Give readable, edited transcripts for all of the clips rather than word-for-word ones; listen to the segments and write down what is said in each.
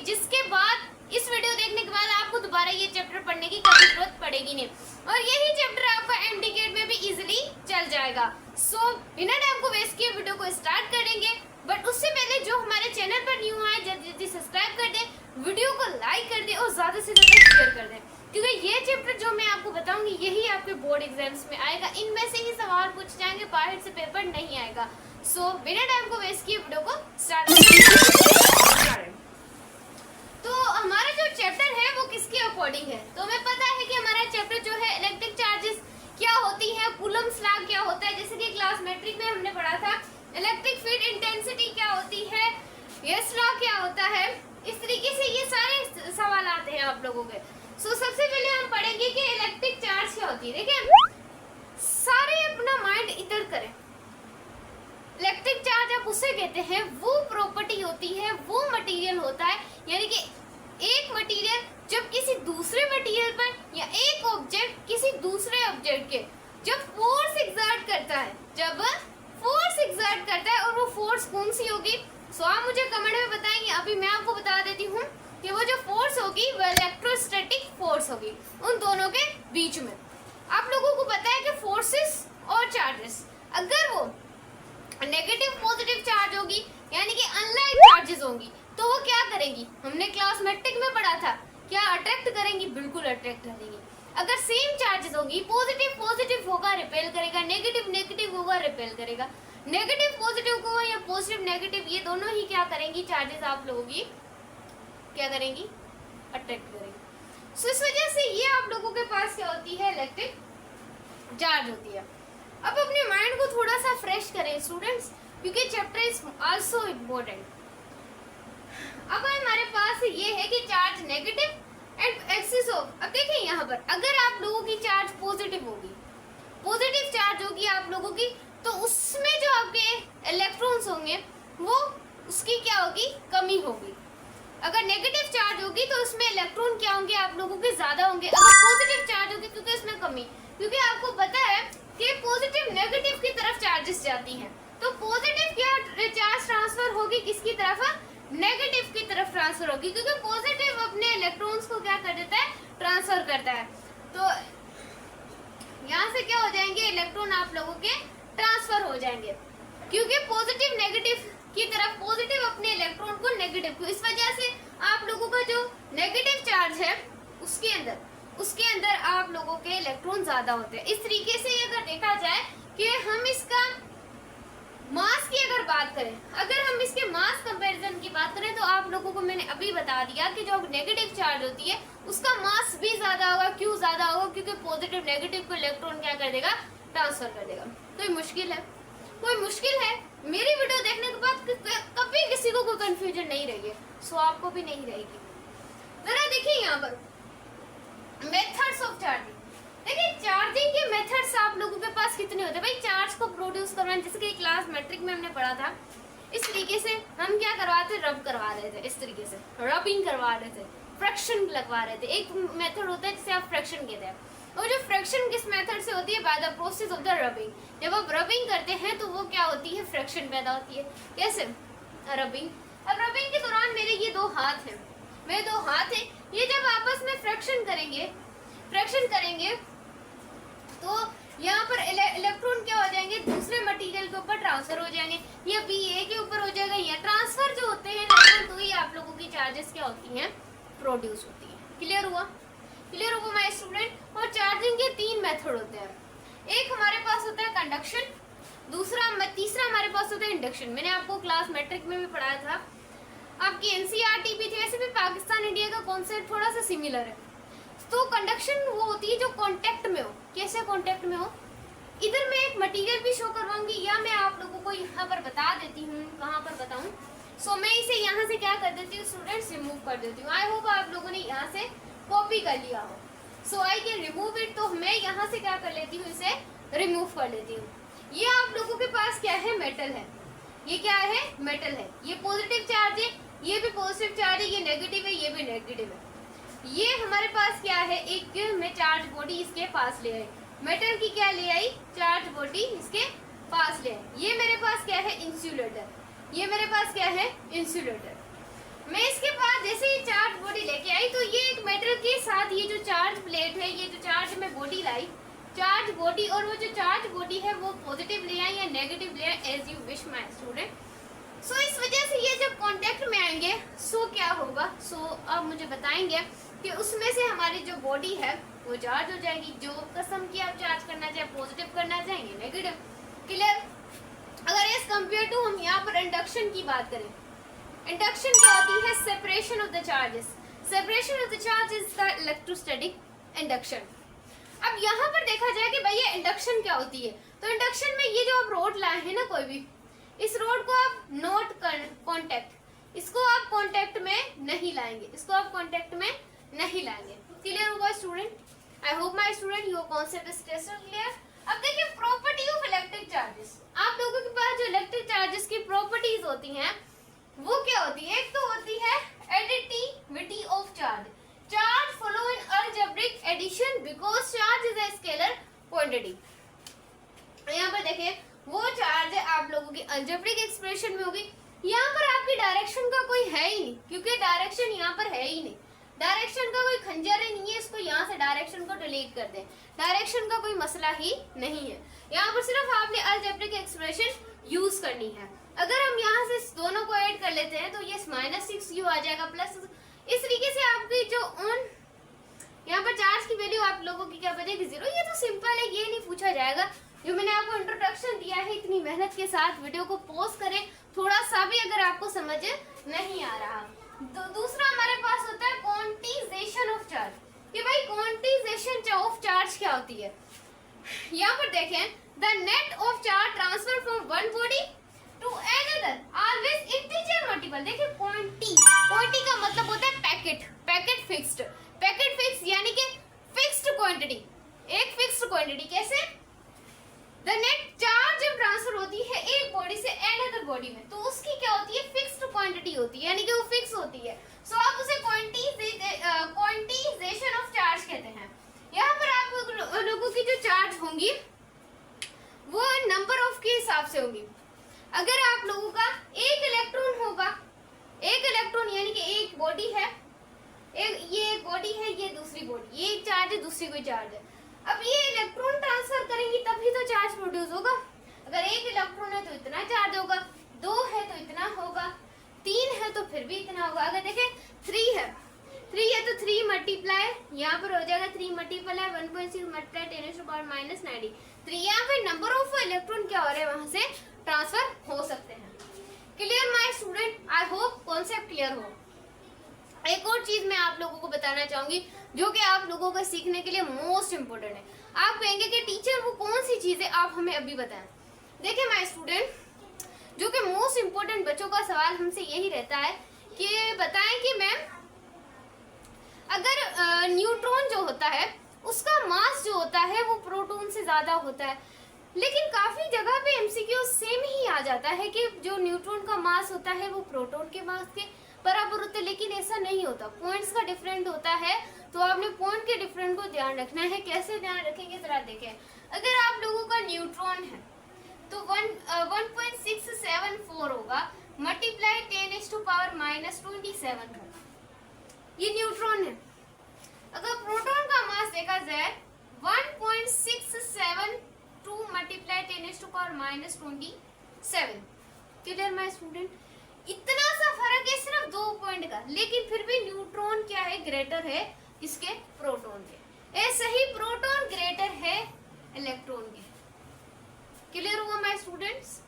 जिसके बाद इस वीडियो देखने के बाद आपको दोबारा ये चैप्टर पढ़ने की कभी जरूरत पड़ेगी नहीं और यही चैप्टर आपका एमडीकेट में भी इजीली चल जाएगा। सो बिना टाइम को वेस्ट किए वीडियो को स्टार्ट करेंगे, बट उससे पहले जो हमारे चैनल पर न्यू आए जल्दी जल्दी सब्सक्राइब कर दे, वीडियो को लाइक कर दे और ज्यादा से ज्यादा शेयर कर दे, क्योंकि ये चैप्टर जो मैं आपको बताऊंगी यही आपके बोर्ड एग्जाम्स में आएगा। इनमें से ही सवाल पूछ जाएंगे, बाहर से पेपर नहीं आएगा। सो बिना टाइम को वेस्ट किए वीडियो को स्टार्ट करें। तो हमारा जो चैप्टर है वो किसके अकॉर्डिंग है, तो हमें पता है कि हमारा चैप्टर जो है इलेक्ट्रिक चार्जेस क्या होती है, कूलम्स लॉ क्या होता है, जैसे कि क्लास मैट्रिक में हमने पढ़ा था। इलेक्ट्रिक फील्ड इंटेंसिटी क्या होती है, यस लॉ क्या होता है, इस तरीके से ये सारे सवाल आते हैं आप लोगों के। सो सबसे पहले हम पढ़ेंगे कि इलेक्ट्रिक चार्ज क्या होती है। देखिए सारे अपना माइंड इधर करें। इलेक्ट्रिक चार्ज आप उसे कहते हैं, वो प्रॉपर्टी होती है, वो मटेरियल होता है, यानी कि एक मटेरियल जब किसी दूसरे मटेरियल पर या एक ऑब्जेक्ट किसी दूसरे ऑब्जेक्ट के जब फोर्स एग्जर्ट करता है, जब फोर्स एग्जर्ट करता है, और वो फोर्स कौन सी होगी, सो आप मुझे कमेंट में बताएंगे। अभी मैं आपको बता देती हूँ कि वो जो फोर्स होगी वो इलेक्ट्रोस्टैटिक फोर्स होगी उन दोनों के बीच में। आप लोगों को पता है कि फोर्सेस और चार्जेस अगर वो नेगेटिव पॉजिटिव चार्ज होगी यानी कि अनलाइक चार्जेस होंगी तो वो क्या करेंगी, हमने क्लास मैट्रिक में पढ़ा था, क्या अट्रैक्ट करेंगी, बिल्कुल अट्रैक्ट करेंगी। अगर सेम चार्जेस होगी, पॉजिटिव पॉजिटिव होगा रिपेल करेगा, नेगेटिव नेगेटिव होगा रिपेल करेगा, नेगेटिव पॉजिटिव को या पॉजिटिव नेगेटिव ये दोनों ही क्या करेंगी, चार्जेस आप लोगों की क्या करेंगी, अट्रैक्ट करेंगी। सो इस वजह से ये आप लोगों के पास क्या होती है, इलेक्ट्रिक चार्ज होती है। अब अपने माइंड को थोड़ा सा फ्रेश करें स्टूडेंट्स, क्योंकि चैप्टर इज आल्सो इम्पोर्टेंट। अब हमारे पास ये है कि charge negative and axis of. अब देखिए यहाँ पर अगर आप लोगों की चार्ज पॉजिटिव होगी, पॉजिटिव चार्ज होगी आप लोगों की, तो उसमें जो आपके इलेक्ट्रॉन्स होंगे वो उसकी क्या होगी, कमी होगी। अगर नेगेटिव चार्ज होगी तो उसमें इलेक्ट्रॉन क्या होंगे, आप लोगों के ज्यादा होंगे। अगर पॉजिटिव चार्ज होगी क्योंकि उसमें कमी, क्योंकि आपको पता है कि पॉजिटिव नेगेटिव की तरफ चार्जेस जाती हैं, तो पॉजिटिव क्या चार्ज ट्रांसफर होगी किसकी तरफ, नेगेटिव की तरफ ट्रांसफर होगी, क्योंकि पॉजिटिव अपने इलेक्ट्रॉन्स को क्या कर देता है, ट्रांसफर करता है। तो यहाँ से क्या हो जाएंगे, इलेक्ट्रॉन आप लोगों के ट्रांसफर हो जाएंगे, क्योंकि पॉजिटिव नेगेटिव की तरफ, पॉजिटिव अपने इलेक्ट्रॉन को नेगेटिव को, इस वजह से आप लोगों का जो नेगेटिव चार्ज है उसके अंदर आप लोगों के इलेक्ट्रॉन ज्यादा होते हैं। इस तरीके से अगर देखा जाए कि हम इसका मास की अगर बात करें, अगर हम इसके मास कंपैरिजन की बात करें, तो आप लोगों को मैंने अभी बता दिया कि जो नेगेटिव चार्ज होती है उसका मास भी ज्यादा होगा। क्यों ज्यादा होगा, क्योंकि पॉजिटिव नेगेटिव को इलेक्ट्रॉन क्या कर देगा, ट्रांसफर कर देगा। कोई मुश्किल है, कोई मुश्किल है, मेरी वीडियो देखने के बाद कभी किसी को कोई कंफ्यूजन नहीं रहेगी, सो आपको भी नहीं रहेगी। जरा देखिए यहाँ पर मेथड्स ऑफ चार्जिंग। देखिए चार्जिंग के मेथड्स आप लोगों के पास कितने होते हैं भाई, चार्ज को प्रोड्यूस करवाना, जैसे कि क्लास मैट्रिक में हमने पढ़ा था, इस तरीके से हम क्या करवाते, रब करवा रहे थे, इस तरीके से रबिंग करवा रहे थे, फ्रैक्शन लगवा रहे थे। एक मेथड होता है जिसे आप फ्रैक्शन कहते हैं, और जो फ्रैक्शन किस मेथड से होती है, by the process of the rubbing. जब आप रबिंग करते हैं तो वो क्या होती है, फ्रैक्शन पैदा होती है। कैसे, रबिंग। अब रबिंग के दौरान मेरे ये दो हाथ हैं, मेरे दो हाथ हैं, ये जब आपस में फ्रैक्शन करेंगे तो यहाँ पर इलेक्ट्रॉन क्या हो जाएंगे, दूसरे मटेरियल के ऊपर ट्रांसफर हो जाएंगे, या बी ए के ऊपर हो जाएगा, या ट्रांसफर जो होते हैं तो ही आप लोगों की चार्जेस क्या होती हैं, प्रोड्यूस होती है। क्लियर हुआ माय स्टूडेंट। और चार्जिंग के तीन मेथड होते हैं, एक हमारे पास होता है कंडक्शन, तीसरा हमारे पास होता है इंडक्शन। मैंने आपको क्लास मैट्रिक में भी पढ़ाया था, आपकी एनसीईआरटी भी थी, वैसे भी पाकिस्तान इंडिया का कॉन्सेप्ट थोड़ा सा सिमिलर है। तो कंडक्शन वो होती है जो कांटेक्ट में हो। कैसे कांटेक्ट में हो, इधर मैं एक मटेरियल भी शो करवाऊंगी, या मैं आप लोगों को यहाँ पर बता देती हूँ, कहाँ पर बताऊँ। सो मैं इसे यहाँ से क्या कर देती हूँ स्टूडेंट्स, रिमूव कर देती हूँ। आई होप आप लोगों ने यहाँ से कॉपी कर लिया हो। सो आई कैन रिमूव इट, तो मैं यहाँ से क्या कर लेती हूँ, इसे रिमूव कर लेती हूँ। ये आप लोगों के पास क्या है, मेटल है, ये क्या है, मेटल है, ये पॉजिटिव चार्ज है, ये भी पॉजिटिव चार्ज है, ये नेगेटिव है, ये भी नेगेटिव है। ये हमारे पास क्या है, एक मैं चार्ज बॉडी इसके पास ले आई, मेटल की क्या ले आई, चार्ज बॉडी इसके पास ले आई। ये मेरे पास क्या है, इंसुलेटर, ये मेरे पास क्या है, इंसुलेटर। मैं इसके बाद जैसे ही चार्ज बॉडी लेके आई तो ये एक मेटल के साथ ये जो चार्ज प्लेट है, ये जो चार्ज में बॉडी लाई, चार्ज बॉडी, और वो जो चार्ज बॉडी है वो पॉजिटिव ले आई या नेगेटिव ले आई as you wish my student. So इस वजह से ये जब कांटेक्ट में आएंगे सो क्या होगा, सो अब मुझे बताएंगे कि उसमें से हमारी जो बॉडी है वो चार्ज हो जाएगी। जो कसम की आप चार्ज करना चाहे पॉजिटिव करना चाहेंगे नेगेटिव। क्लियर? अगर एज कंपेयर टू हम यहाँ पर इंडक्शन की बात करें, इंडक्शन क्या होती है? Separation of the charges. Separation of the charge is the electrostatic induction. अब यहाँ पर देखा जाए कि भाई ये इंडक्शन क्या होती है, तो इंडक्शन में ये जो आप रोड लाए हैं ना कोई भी, इस रोड को आप नोट कर कॉन्टेक्ट, इसको आप कॉन्टेक्ट में नहीं लाएंगे, इसको आप कॉन्टेक्ट में नहीं लाएंगे। क्लियर होगा student? I hope my student your concept is crystal clear. अब देखिए प्रॉपर्टी ऑफ इलेक्ट्रिक चार्जेस। आप लोगों के पास जो इलेक्ट्रिक चार्जेस की प्रॉपर्टीज होती हैं वो क्या होती है? एक तो होती है additivity of charge. Charge follow in algebraic addition because charge is a scalar quantity. यहाँ पर देखिए वो चार्ज आप लोगों की अलजेब्रिक एक्सप्रेशन में होगी। यहाँ पर आपकी डायरेक्शन का कोई है ही नहीं, क्योंकि डायरेक्शन यहाँ पर है ही नहीं। डायरेक्शन का कोई खंजर ही नहीं है, इसको यहाँ से डायरेक्शन को डिलीट कर दें, डायरेक्शन का कोई मसला ही नहीं है। यहाँ पर सिर्फ आपने अलजेब्रिक एक्सप्रेशन यूज करनी है। अगर हम यहाँ से दोनों को ऐड कर लेते हैं तो ये -6u आ जाएगा प्लस, इस तरीके से आपकी जो ऑन यहाँ पर चार्ज की वैल्यू आप लोगों की क्या बनेगी? 0। ये तो सिंपल है, ये नहीं पूछा जाएगा। जो मैंने आपको इंट्रोडक्शन दिया है इतनी मेहनत के साथ, वीडियो को पॉज करें थोड़ा सा भी अगर आपको समझ नहीं आ रहा। दूसरा हमारे पास होता है क्वांटिजेशन ऑफ चार्ज, कि भाई क्वांटिजेशन ऑफ चार्ज क्या होती है। यहाँ पर देखें the net of charge transfer from one body to another always integer multiple. देखिए क्वांटी का मतलब होता है packet, packet fixed, packet fix यानी कि फिक्स्ड क्वांटिटी, एक फिक्स्ड क्वांटिटी। कैसे? द नेट चार्ज जब ट्रांसफर होती है एक बॉडी से अनदर बॉडी में तो उसकी क्या होती है? फिक्स्ड क्वांटिटी होती है, यानी कि वो फिक्स होती है। सो आप उसे क्वांटिजेशन ऑफ चार्ज कहते हैं। यहाँ पर आप लोगों की जो चार्ज होंगी वो नंबर ऑफ के हिसाब से होगी। अगर आप लोगों का एक इलेक्ट्रॉन होगा, एक इलेक्ट्रॉन यानी कि एक बॉडी है, ये एक बॉडी है, ये दूसरी बॉडी, ये एक चार्ज है, दूसरी कोई चार्ज है। अब ये इलेक्ट्रॉन ट्रांसफर करेंगी तभी तो चार्ज प्रोड्यूस होगा। अगर एक इलेक्ट्रॉन है तो इतना चार्ज होगा, 2 है तो इतना होगा, 3 है तो फिर भी इतना होगा। अगर देखें 3 है तो 3 मल्टीप्लाई यहाँ पर हो जाएगा 3 मल्टीप्लाई 1.6 मल्टीप्लाई 10⁻⁻90। 3 यहाँ पे नंबर ऑफ इलेक्ट्रॉन क्या हो रहे हैं वहां से ट्रांसफर हो सकते हैं। Clear my student? I hope concept clear हो। एक और चीज मैं आप लोगों को बताना चाहूंगी जो कि आप लोगों को सीखने के लिए मोस्ट इम्पोर्टेंट है। आप कहेंगे कि टीचर वो कौन सी चीजें आप हमें अभी बताएं। देखिए माय स्टूडेंट, जो कि मोस्ट इम्पोर्टेंट बच्चों का सवाल हमसे यही रहता है कि बताएं कि मैम अगर न्यूट्रॉन जो होता है उसका मास जो होता है वो प्रोटॉन से ज्यादा होता है, लेकिन काफी जगह पे एमसीक्यू सेम ही आ जाता है कि जो न्यूट्रॉन का मास होता है वो प्रोटॉन के मास के बराबर होता है, लेकिन ऐसा नहीं होता, पॉइंट्स का डिफरेंट होता है। तो आपने पॉइंट के डिफरेंट को ध्यान रखना है। कैसे ध्यान रखेंगे जरा देखें। अगर आप लोगों का न्यूट्रॉन है तो 1.674 होगा मल्टीप्लाई 10⁻⁻27 होगा, ये न्यूट्रॉन है। अगर प्रोटॉन का मास देखा जाए 1.672 मल्टीप्लाई 10⁻⁻27। Clear my student? इतना सा फर्क है सिर्फ 2 पॉइंट का, लेकिन फिर भी न्यूट्रॉन क्या है? ग्रेटर है इसके प्रोटॉन के। ऐसे ही प्रोटॉन ग्रेटर है इलेक्ट्रॉन के। क्लियर हुआ माय स्टूडेंट्स?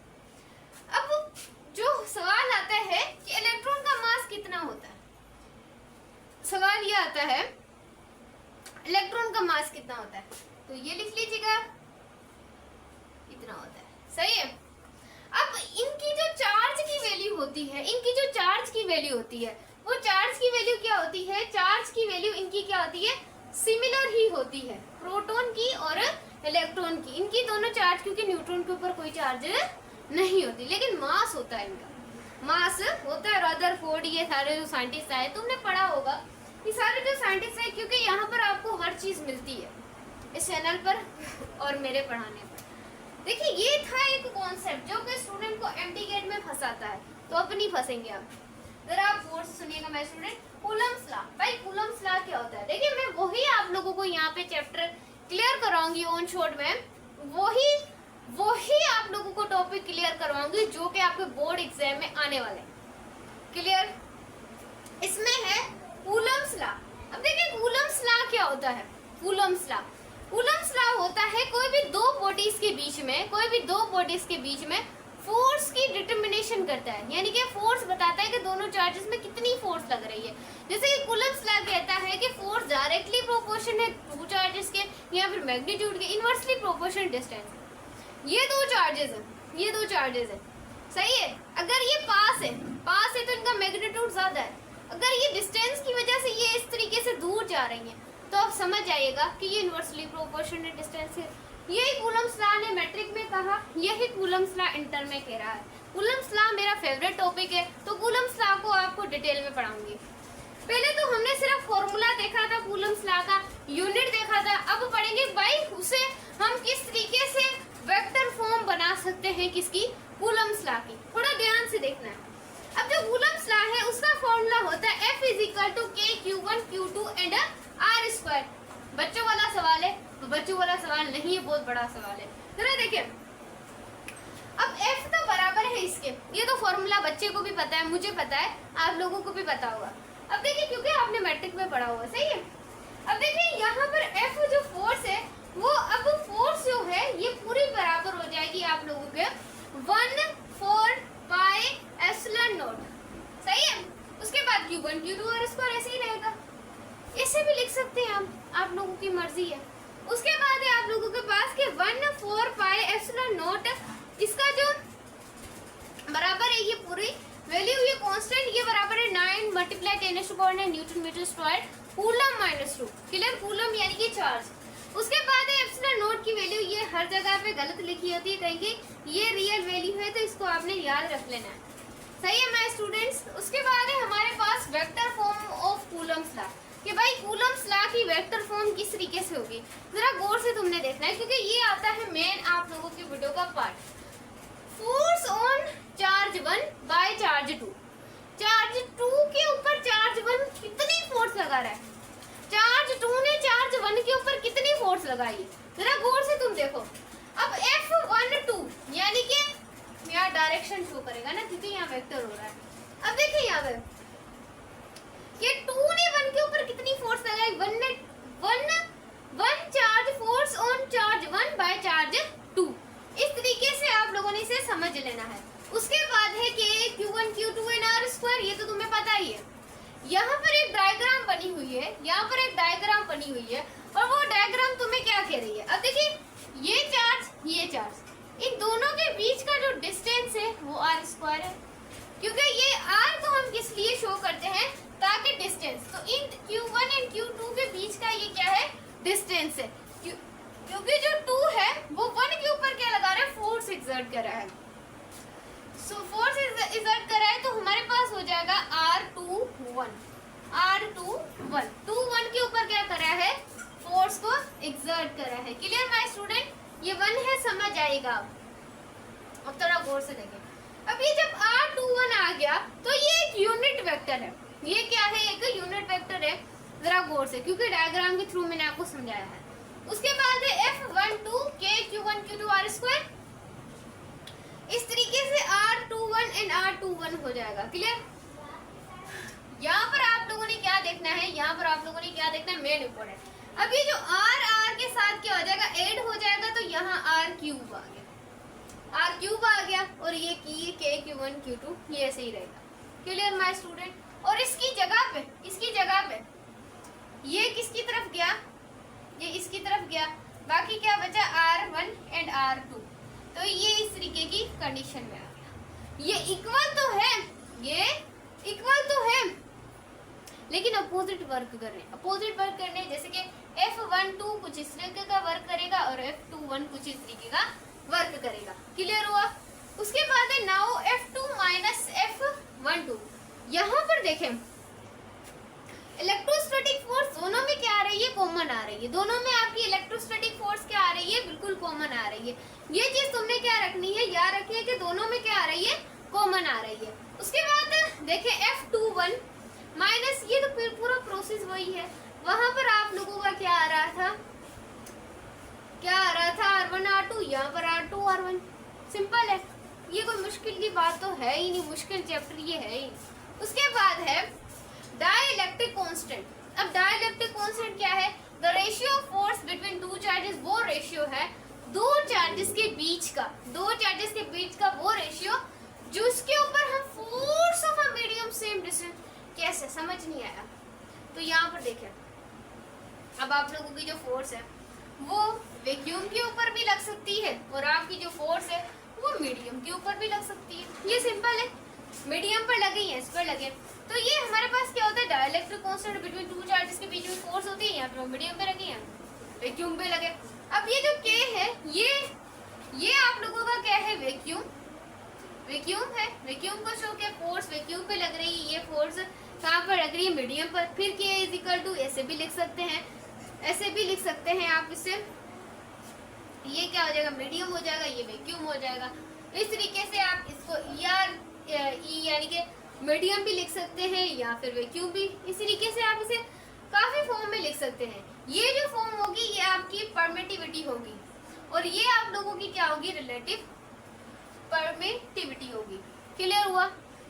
अब जो सवाल आता है कि इलेक्ट्रॉन का मास कितना होता है, सवाल ये आता है इलेक्ट्रॉन का मास कितना होता है, तो ये लिख लीजिएगा इतना होता है। सही है। अब इनकी जो चार्ज की वैल्यू होती है, वो चार्ज की वैल्यू क्या होती है? चार्ज की वैल्यू इनकी क्या होती है? सिमिलर ही होती है, प्रोटॉन की और इलेक्ट्रॉन की। इनकी दोनों चार्ज, क्योंकि न्यूट्रॉन के ऊपर कोई चार्ज नहीं होती, लेकिन मास होता है, इनका मास होता है। रदरफोर्ड, ये सारे जो साइंटिस्ट आए तुमने पढ़ा होगा, ये सारे जो साइंटिस्ट है, क्योंकि यहाँ पर आपको हर चीज मिलती है इस चैनल पर और मेरे पढ़ाने पर। देखिए ये था एक कॉन्सेप्ट जो कि स्टूडेंट को एमटी गेट में फंसाता है, तो अब नहीं फंसेंगे आप। जरा आप फोर्स सुनिएगा मैं स्टूडेंट। कूलम्स लॉ, भाई कूलम्स लॉ क्या होता है? देखिए मैं वही आप लोगों को यहाँ पे चैप्टर क्लियर कराऊंगी ऑन शॉर्ट में, वही आप लोगों को टॉपिक क्लियर करवाऊंगी जो कि आपके बोर्ड एग्जाम में आने वाले हैं। क्लियर? इसमें है कूलम्स लॉ। अब देखिए कूलम्स लॉ क्या होता है? कूलम्स लॉ होता है कोई भी दो बॉडीज के बीच में फोर्स की डिटर्मिनेशन करता है, यानी कि फोर्स बताता है कि दोनों चार्जेस में कितनी फोर्स लग रही है। जैसे कि कूलम्स लॉ कहता है कि फोर्स डायरेक्टली प्रोपोर्शन है टू चार्जेस के या फिर मैग्नीट्यूड के इनवर्सली प्रोपोर्शनल डिस्टेंस। ये दो चार्जेस है, सही है। अगर ये पास है तो इनका मैग्नीट्यूड ज्यादा है। अगर ये डिस्टेंस की वजह से ये इस तरीके से दूर जा रही हैं तो आप समझ जाइएगा कि ये इनवर्सली प्रोपोर्शनल डिस्टेंस है। यही कूलम्स लॉ ने मैट्रिक में कहा, यही कूलम्स लॉ इंटर में कह रहा है। कूलम्स लॉ मेरा फेवरेट टॉपिक है, तो कूलम्स लॉ को आपको डिटेल में पढ़ाऊंगी। पहले तो हमने सिर्फ फॉर्मूला देखा था कूलम्स लॉ का, यूनिट देखा था। अब पढ़ेंगे भाई उसे हम किस तरीके से वेक्टर फॉर्म बना सकते हैं, किसकी? कूलम्स लॉ की। थोड़ा ध्यान से देखना है। अब जो कूलम्स लॉ है उसका फॉर्मूला होता है F = K Q1 Q2 and R²। बच्चों वाला सवाल है, तो बच्चों वाला सवाल नहीं है, बहुत बड़ा सवाल है। जरा देखिए, अब F तो बराबर है इसके, ये तो फॉर्मूला बच्चे को भी पता है, मुझे पता है, आप लोगों को भी पता होगा। अब देखिए क्योंकि आपने मैट्रिक में पढ़ा हुआ, सही है। अब देखिए यहाँ पर F जो फोर्स है वो, अब फोर्स जो है ये पूरी बराबर हो जाएगी आप लोगों के 1/4 πε0, सही है। उसके बाद Q1 Q2 R² ऐसे ही रहेगा, इसे भी लिख सकते हैं हम, आप लोगों की मर्जी है। उसके बाद है आप लोगों के पास के 1/4 πε0, इसका जो बराबर है ये पूरी वैल्यू, ये कांस्टेंट, ये बराबर है 9 × 10⁻⁹ newton metre square coulomb -2। Clear? Coulomb यानी कि चार्ज। उसके बाद है ε0 की वैल्यू, ये हर जगह पे गलत लिखी होती है, कहीं ये रियल वैल्यू है तो इसको आपने याद रख लेना है, सही है माय स्टूडेंट्स। उसके बाद है हमारे पास vector form of Coulomb's law, कि भाई कूलम्स लॉ की वेक्टर फॉर्म किस तरीके से होगी। जरा गौर से तुमने देखना है क्योंकि ये आता है मेन आप लोगों की वीडियो का part. Force on charge 1 by charge 2। Charge 2 के ऊपर चार्ज 1 कितनी फोर्स लगा रहा है? चार्ज 2 ने चार्ज 1 के ऊपर कितनी फोर्स लगाई? जरा गौर से तुम देखो। अब F12 यानी कि यहाँ डायरेक्शन शो करेगा ना, क्योंकि यहाँ वेक्टर हो रहा है। अब देखिए यहाँ पे ये 2 ने 1 के ऊपर कितनी फोर्स लगाई? 1 charge force on charge 1 by charge 2। इस तरीके से आप लोगों ने इसे समझ लेना है। उसके बाद है कि Q1 Q2 एंड R², ये तो तुम्हें पता ही है। यहाँ पर एक डायग्राम बनी हुई है, और वो डायग्राम तुम्हें क्या कह रही है? अब देखिए ये चार्ज, इन दोनों के बीच का जो डिस्टेंस है वो R² है, क्योंकि ये R को हम किस लिए शो करते हैं? ताकि डिस्टेंस, तो इन Q1 एंड Q2 के बीच का ये क्या है? डिस्टेंस है, क्योंकि जो 2 है वो 1 के ऊपर क्या लगा रहा है? फोर्स एक्सर्ट कर रहा है। सो फोर्स एक्सर्ट कर रहा है तो हमारे पास हो जाएगा R21 2 1 के ऊपर क्या कर रहा है? फोर्स को एक्सर्ट कर रहा है। Clear my student? ये 1 है, समझ आएगा। अब थोड़ा गौर से देखें। अब ये जब R21 आ गया तो ये एक यूनिट वेक्टर है। ये क्या है? एक यूनिट वेक्टर है। जरा गौर से, क्योंकि डायग्राम के थ्रू मैंने आपको समझाया है। उसके बाद है F12 K Q1 Q2 R²। इस तरीके से R21 एंड R21 हो जाएगा। क्लियर? यहाँ पर आप लोगों ने क्या देखना है? Main important. अब ये जो R के साथ क्या हो जाएगा? ऐड हो जाएगा, तो यहाँ R³ आ गया, और ये K Q1 Q2 ये ऐसे ही रहेगा। Clear my student? और इसकी जगह पे ये किसकी तरफ गया? ये इसकी तरफ गया, बाकी क्या बचा? R1 and R2। तो ये इस तरीके की कंडीशन में आ गया। ये इक्वल तो है, लेकिन अपोजिट वर्क करने जैसे कि F12 कुछ इस तरीके का वर्क करेगा और F21 कुछ इस तरीके का वर्क करेगा। क्लियर हुआ? उसके बाद है नाउ F2 माइनस F12। यहाँ पर देखें इलेक्ट्रोस्टैटिक फोर्स दोनों में क्या आ रही है? कॉमन आ रही है। दोनों में आपकी इलेक्ट्रोस्टैटिक फोर्स क्या आ रही है? बिल्कुल कॉमन आ रही है। ये चीज तुमने क्या रखनी है? याद रखिए कि दोनों में क्या आ रही है? कॉमन आ रही है। उसके बाद देखें F21 माइनस, ये तो फिर पूरा प्रोसेस वही है। वहां पर आप लोगों का क्या आ रहा था, R1 R2, यहाँ पर R2 R1। सिंपल है, ये कोई मुश्किल की बात तो है ही नहीं, मुश्किल चैप्टर ये है ही। उसके बाद है डाइलेक्ट्रिक कांस्टेंट। अब डाइलेक्ट्रिक कांस्टेंट क्या है, the ratio of force between two charges, वो रेशियो है दो चार्जेस के बीच का वो रेशियो जिसके ऊपर हम force of a medium same distance. कैसे, समझ नहीं आया? तो यहाँ पर देखें, अब आप लोगों की जो फोर्स है वो वैक्यूम के ऊपर भी लग सकती है और आपकी जो फोर्स है वो मीडियम के ऊपर भी लग सकती है। ये सिंपल है, मीडियम पर लगे या इस पर लगे। तो ये हमारे पास क्या होता है, dielectric constant between two charges के बीच में फोर्स होती है, यहाँ पर मीडियम पे लगे, यहाँ वैक्यूम पे लगे। अब ये जो K है, ये आप लोगों का क्या है, वैक्यूम है। वैक्यूम को शो के फोर्स वैक्यूम पे लग रही है, ये फोर्स कहाँ पर लग रही है, मीडियम पर। फिर K इज इक्वल टू, ऐसे भी लिख सकते हैं, आप इससे, ये क्या हो जाएगा, मीडियम हो जाएगा, ये वैक्यूम हो जाएगा। इस तरीके से आप इसको यानी कि मीडियम भी लिख सकते हैं या फिर वैक्यूम भी। इस तरीके से आप इसे काफी फॉर्म में लिख सकते हैं। ये जो फॉर्म होगी ये आपकी परमिटिविटी होगी और ये आप लोगों की क्या होगी, रिलेटिव परमिटिविटी होगी। क्लियर हुआ?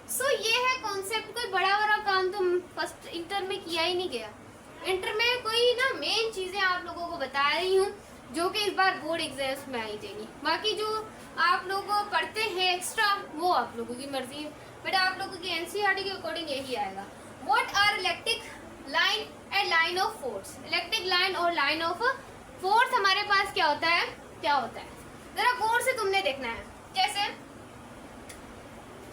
सो ये है कॉन्सेप्ट। कोई बड़ा काम तो फर्स्ट इंटर में किया ही नहीं गया। इंटर में कोई ना मेन चीजें आप लोगों को बता रही हूँ जो कि इस बार बोर्ड एग्जाम्स में आई जाएंगी। बाकी जो आप लोग पढ़ते हैं एक्स्ट्रा वो आप लोगों की मर्जी है, बट आप लोगों की एनसीईआरटी के अकॉर्डिंग यही आएगा। What are electric line and line of force. Electric line और लाइन ऑफ फोर्स हमारे पास क्या होता है, जरा गौर से तुमने देखना है कैसे।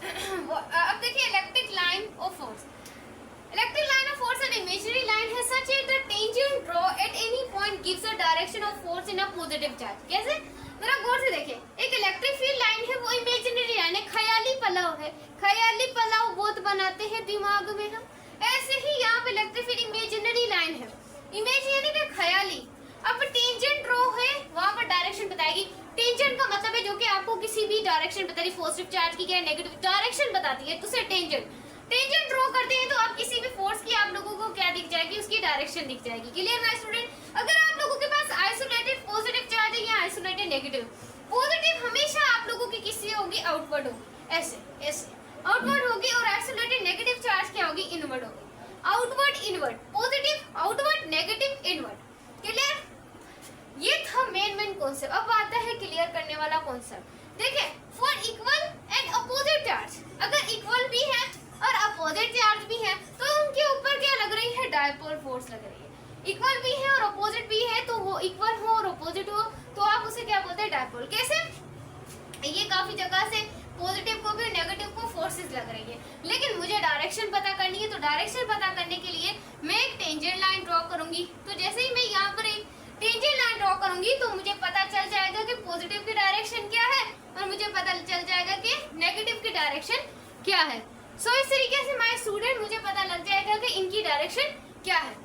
अब देखिए, electric line of force, electric line of force an imaginary line has such that the tangent draw at any point gives a direction of force in a positive charge। कैसे, जरा गौर से देखें। एक इलेक्ट्रिक फील्ड लाइन है, वो imaginary line है, ख्याली पलाव है। ख्याली पलाव बहुत बनाते हैं दिमाग में हम, ऐसे ही यहाँ पे इलेक्ट्रिक फील्ड इमेजिनरी लाइन है, इमेजिनरी का ख्याली। अब टेंजेंट ड्रॉ है, वहां पर डायरेक्शन बताएगी। टेंजेंट का मतलब है जो कि आपको किसी भी डायरेक्शन बता रही, पॉजिटिव चार्ज की क्या नेगेटिव डायरेक्शन बताती है, तो उसे टेंजेंट ड्रॉ करते हैं तो आप किसी भी फोर्स की आप लोगों को क्या दिख जाएगी, उसकी डायरेक्शन दिख जाएगी। क्लियर ना स्टूडेंट? अगर आप लोगों के पास आइसोलेटेड पॉजिटिव चार्ज है या आइसोलेटेड नेगेटिव, पॉजिटिव हमेशा आप लोगों की किससे होगी, आउटवर्ड होगी, ऐसे आउटवर्ड होगी, और आइसोलेटेड नेगेटिव चार्ज क्या होगी, इनवर्ड होगी। Outward inward, positive outward negative inward. Clear? ये था मेन कॉन्सेप्ट। अब आता है क्लियर करने वाला कॉन्सेप्ट। देखिए, for equal and opposite charge, अगर इक्वल भी है और अपोजिट चार्ज भी है तो उनके ऊपर क्या लग रही है, डायपोल फोर्स लग रही है। इक्वल भी है और अपोजिट भी है, तो वो इक्वल हो और अपोजिट हो तो आप उसे क्या बोलते हैं, डायपोल। कैसे, ये काफी जगह से पॉजिटिव को भी नेगेटिव को फोर्सेस लग रही है, लेकिन मुझे डायरेक्शन पता करनी है। तो डायरेक्शन पता करने के लिए मैं एक टेंजेंट लाइन ड्रॉ करूंगी। तो जैसे ही मैं यहाँ पर एक टेंजेंट लाइन ड्रॉ करूंगी तो मुझे पता चल जाएगा कि पॉजिटिव की डायरेक्शन क्या है और मुझे पता चल जाएगा कि नेगेटिव की डायरेक्शन क्या है। सो इस तरीके से माय स्टूडेंट मुझे पता लग जाएगा कि इनकी डायरेक्शन क्या है।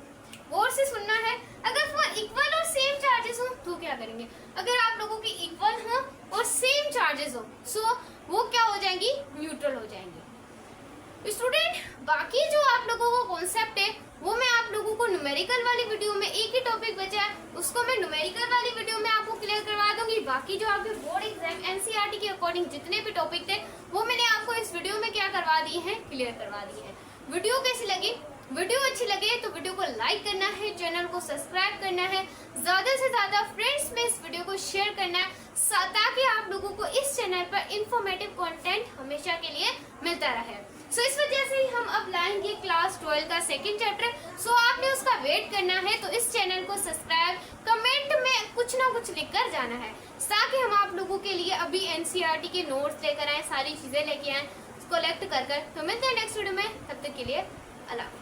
गौर से सुनना है। अगर फॉर इक्वल और सेम चार्जेस हो तो क्या करेंगे, अगर आप लोगों की इक्वल हो और सेम चार्जेस हो सो वो क्या हो जाएंगी, न्यूट्रल हो जाएंगी। स्टूडेंट बाकी जो आप लोगों को कॉन्सेप्ट है वो मैं आप लोगों को न्यूमेरिकल वाली वीडियो में, एक ही टॉपिक बचा है उसको मैं न्यूमेरिकल वाली वीडियो में आपको क्लियर करवा दूंगी। बाकी जो आपके बोर्ड एग्जाम एनसीईआरटी के अकॉर्डिंग जितने भी टॉपिक थे वो मैंने आपको इस वीडियो में क्या करवा दिए हैं, क्लियर करवा दिए हैं। वीडियो कैसी लगी? वीडियो अच्छी लगे तो वीडियो को लाइक करना है, चैनल को सब्सक्राइब करना है, ज्यादा से ज्यादा फ्रेंड्स में इस वीडियो को शेयर करना है ताकि आप लोगों को इस चैनल पर इंफॉर्मेटिव कंटेंट हमेशा के लिए मिलता रहे। सो इस वजह से हम अब लाएंगे क्लास 12 का सेकंड चैप्टर। सो आपने उसका वेट करना है तो इस चैनल को सब्सक्राइब, कमेंट में कुछ ना कुछ लिख कर जाना है ताकि हम आप लोगों के लिए अभी एनसीईआरटी के नोट्स लेकर आए, सारी चीजें लेके आए कलेक्ट कर। तो मिलते हैं नेक्स्ट वीडियो में, तब तक के लिए अल्लाह।